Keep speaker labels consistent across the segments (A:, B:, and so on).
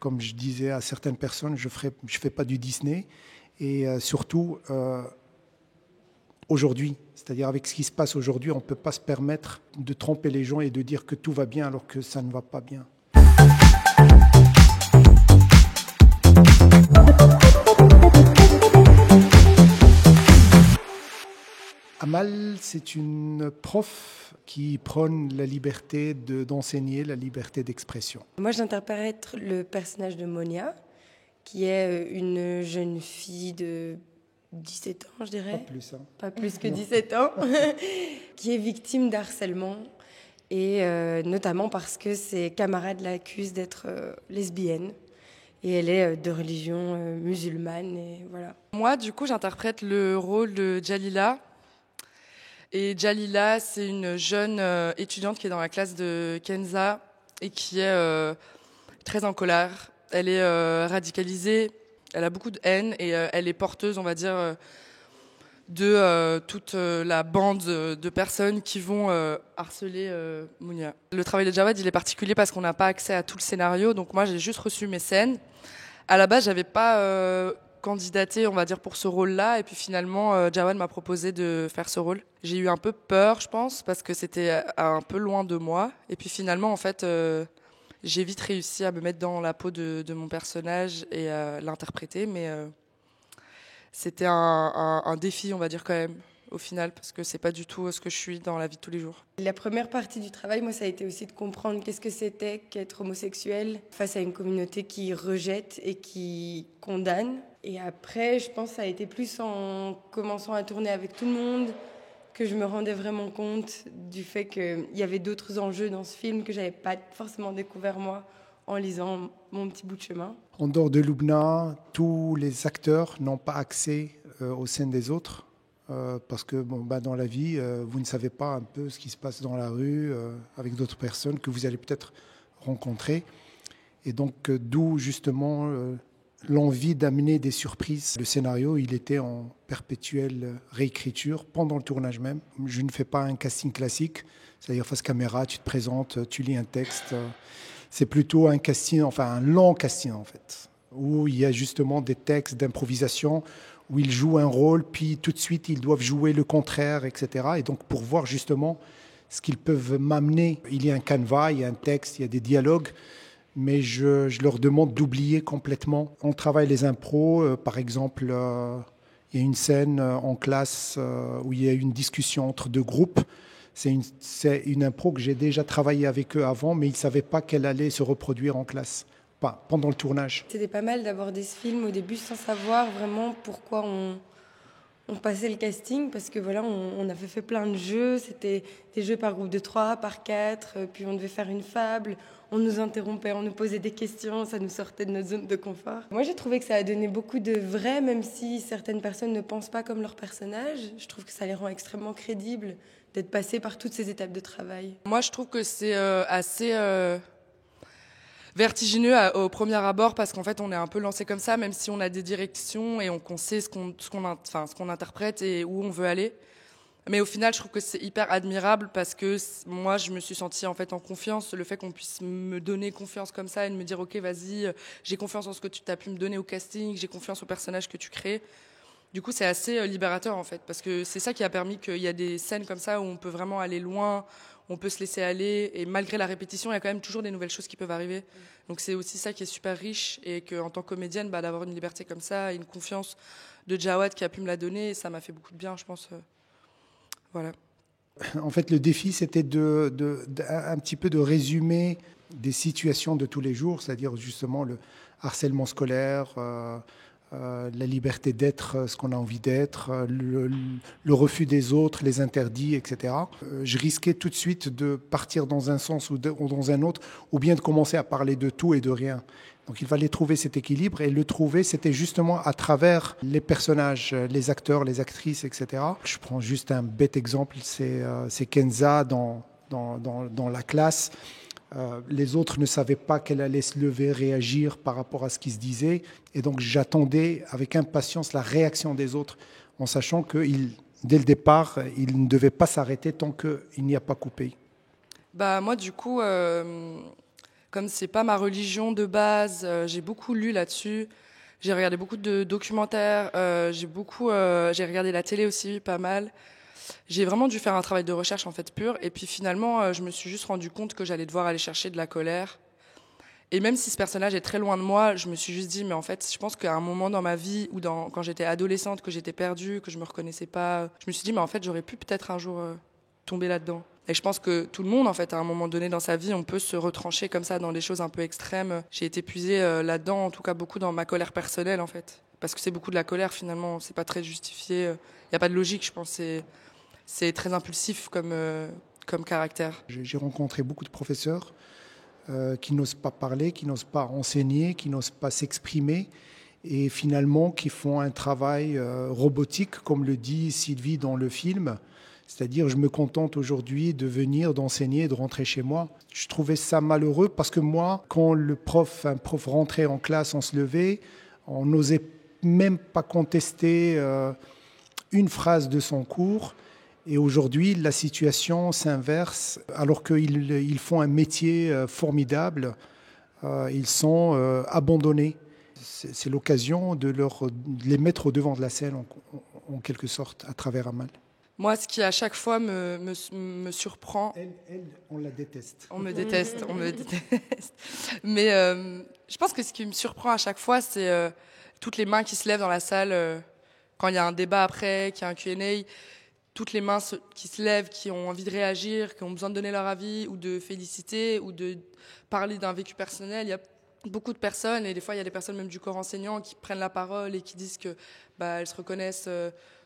A: Comme je disais à certaines personnes, je fais pas du Disney. Et surtout, aujourd'hui, c'est-à-dire avec ce qui se passe aujourd'hui, on ne peut pas se permettre de tromper les gens et de dire que tout va bien alors que ça ne va pas bien. Amal, c'est une prof qui prône la liberté d'enseigner, la liberté d'expression.
B: Moi, j'interprète le personnage de Monia, qui est une jeune fille de 17 ans, je dirais.
A: Pas plus, hein.
B: Pas plus que 17 ans, qui est victime d'harcèlement. Et notamment parce que ses camarades l'accusent d'être lesbienne. Et elle est de religion musulmane, et voilà.
C: Moi, du coup, j'interprète le rôle de Jalila. Et Jalila, c'est une jeune étudiante qui est dans la classe de Kenza et qui est très en colère. Elle est radicalisée, elle a beaucoup de haine et elle est porteuse, on va dire, de toute la bande de personnes qui vont harceler Mounia. Le travail de Jawad, il est particulier parce qu'on n'a pas accès à tout le scénario, donc moi j'ai juste reçu mes scènes. À la base, j'avais pas candidaté, on va dire, pour ce rôle-là, et puis finalement, Jawad m'a proposé de faire ce rôle. J'ai eu un peu peur, je pense, parce que c'était un peu loin de moi, et puis finalement, en fait, j'ai vite réussi à me mettre dans la peau de mon personnage et à l'interpréter, mais c'était un défi, on va dire, quand même, au final, parce que c'est pas du tout ce que je suis dans la vie de tous les jours.
B: La première partie du travail, moi, ça a été aussi de comprendre qu'est-ce que c'était qu'être homosexuel face à une communauté qui rejette et qui condamne. Et après, je pense que ça a été plus en commençant à tourner avec tout le monde que je me rendais vraiment compte du fait qu'il y avait d'autres enjeux dans ce film que j'avais pas forcément découvert moi en lisant mon petit bout de chemin.
A: En dehors de Lubna, tous les acteurs n'ont pas accès aux scènes des autres. Parce que dans la vie, vous ne savez pas un peu ce qui se passe dans la rue avec d'autres personnes que vous allez peut-être rencontrer. Et donc, d'où justement l'envie d'amener des surprises. Le scénario, il était en perpétuelle réécriture pendant le tournage même. Je ne fais pas un casting classique, c'est-à-dire face caméra, tu te présentes, tu lis un texte. C'est plutôt un casting, enfin un long casting en fait, où il y a justement des textes d'improvisation, où ils jouent un rôle, puis tout de suite, ils doivent jouer le contraire, etc. Et donc, pour voir justement ce qu'ils peuvent m'amener, il y a un canevas, il y a un texte, il y a des dialogues, mais je leur demande d'oublier complètement. On travaille les impros, par exemple, il y a une scène en classe où il y a une discussion entre deux groupes. C'est une impro que j'ai déjà travaillé avec eux avant, mais ils ne savaient pas qu'elle allait se reproduire en classe. Pas pendant le tournage.
B: C'était pas mal d'aborder ce film au début sans savoir vraiment pourquoi on passait le casting, parce que voilà, on avait fait plein de jeux, c'était des jeux par groupe de 3, par 4, puis on devait faire une fable, on nous interrompait, on nous posait des questions, ça nous sortait de notre zone de confort. Moi j'ai trouvé que ça a donné beaucoup de vrai, même si certaines personnes ne pensent pas comme leur personnage, je trouve que ça les rend extrêmement crédibles d'être passés par toutes ces étapes de travail.
C: Moi je trouve que c'est assez vertigineux au premier abord parce qu'en fait on est un peu lancé comme ça, même si on a des directions et qu'on sait ce qu'on interprète et où on veut aller. Mais au final je trouve que c'est hyper admirable parce que moi je me suis sentie en fait en confiance, le fait qu'on puisse me donner confiance comme ça et de me dire ok vas-y, j'ai confiance en ce que tu t'as pu me donner au casting, j'ai confiance au personnage que tu crées. Du coup c'est assez libérateur en fait parce que c'est ça qui a permis qu'il y a des scènes comme ça où on peut vraiment aller loin, on peut se laisser aller et malgré la répétition, il y a quand même toujours des nouvelles choses qui peuvent arriver. Donc c'est aussi ça qui est super riche et qu'en tant que comédienne, d'avoir une liberté comme ça, une confiance de Jawad qui a pu me la donner, ça m'a fait beaucoup de bien, je pense. Voilà.
A: En fait, le défi, c'était un petit peu de résumer des situations de tous les jours, c'est-à-dire justement le harcèlement scolaire, la liberté d'être ce qu'on a envie d'être, le refus des autres, les interdits, etc. Je risquais tout de suite de partir dans un sens ou dans un autre, ou bien de commencer à parler de tout et de rien. Donc il fallait trouver cet équilibre, et le trouver, c'était justement à travers les personnages, les acteurs, les actrices, etc. Je prends juste un bête exemple, c'est Kenza dans la classe. Les autres ne savaient pas qu'elle allait se lever, réagir par rapport à ce qui se disait. Et donc j'attendais avec impatience la réaction des autres, en sachant que dès le départ, il ne devait pas s'arrêter tant qu'il n'y a pas coupé.
C: Moi, du coup, Comme c'est pas ma religion de base, j'ai beaucoup lu là-dessus. J'ai regardé beaucoup de documentaires, j'ai regardé la télé aussi, pas mal. J'ai vraiment dû faire un travail de recherche en fait pur. Et puis finalement, je me suis juste rendu compte que j'allais devoir aller chercher de la colère. Et même si ce personnage est très loin de moi, je me suis juste dit, mais en fait, je pense qu'à un moment dans ma vie, ou quand j'étais adolescente, que j'étais perdue, que je me reconnaissais pas, je me suis dit, mais en fait, j'aurais pu peut-être un jour tomber là-dedans. Et je pense que tout le monde, en fait, à un moment donné dans sa vie, on peut se retrancher comme ça dans des choses un peu extrêmes. J'ai été puisée là-dedans, en tout cas beaucoup dans ma colère personnelle, en fait. Parce que c'est beaucoup de la colère, finalement, c'est pas très justifié. Il n'y a pas de logique, je pense. C'est très impulsif comme caractère.
A: J'ai rencontré beaucoup de professeurs qui n'osent pas parler, qui n'osent pas enseigner, qui n'osent pas s'exprimer et finalement qui font un travail robotique, comme le dit Sylvie dans le film. C'est-à-dire, je me contente aujourd'hui de venir, d'enseigner, de rentrer chez moi. Je trouvais ça malheureux parce que moi, quand un prof rentrait en classe, on se levait, on n'osait même pas contester une phrase de son cours. Et aujourd'hui, la situation s'inverse. Alors qu'ils font un métier formidable, ils sont abandonnés. C'est l'occasion de les mettre au devant de la scène, en quelque sorte, à travers Amal.
C: Moi, ce qui à chaque fois me surprend...
A: Elle, on la déteste.
C: On me déteste. Mais je pense que ce qui me surprend à chaque fois, c'est toutes les mains qui se lèvent dans la salle quand il y a un débat après, qu'il y a un Q&A. Toutes les mains qui se lèvent, qui ont envie de réagir, qui ont besoin de donner leur avis ou de féliciter ou de parler d'un vécu personnel. Il y a beaucoup de personnes, et des fois il y a des personnes même du corps enseignant qui prennent la parole et qui disent que elles se reconnaissent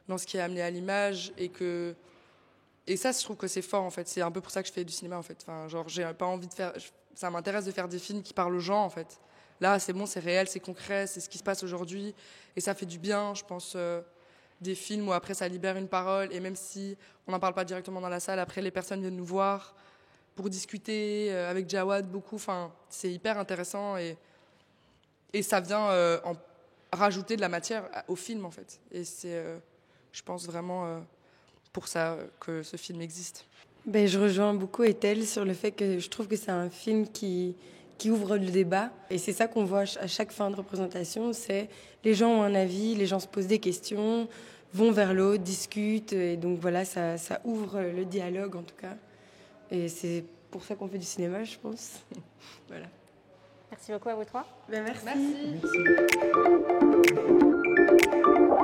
C: dans ce qui est amené à l'image et ça, je trouve que c'est fort en fait. C'est un peu pour ça que je fais du cinéma en fait. Enfin, genre, j'ai pas envie de faire. Ça m'intéresse de faire des films qui parlent aux gens en fait. Là, c'est bon, c'est réel, c'est concret, c'est ce qui se passe aujourd'hui et ça fait du bien, je pense. Des films où après ça libère une parole et même si on n'en parle pas directement dans la salle, après les personnes viennent nous voir pour discuter avec Jawad beaucoup. Enfin, c'est hyper intéressant et ça vient en rajouter de la matière au film en fait. Et c'est, je pense vraiment pour ça que ce film existe.
B: Je rejoins beaucoup Ethel sur le fait que je trouve que c'est un film qui ouvre le débat. Et c'est ça qu'on voit à chaque fin de représentation, c'est les gens ont un avis, les gens se posent des questions, vont vers l'autre, discutent. Et donc voilà, ça ouvre le dialogue en tout cas. Et c'est pour ça qu'on fait du cinéma, je pense. Voilà.
D: Merci beaucoup à vous trois.
B: Merci.
C: Merci.
A: Merci.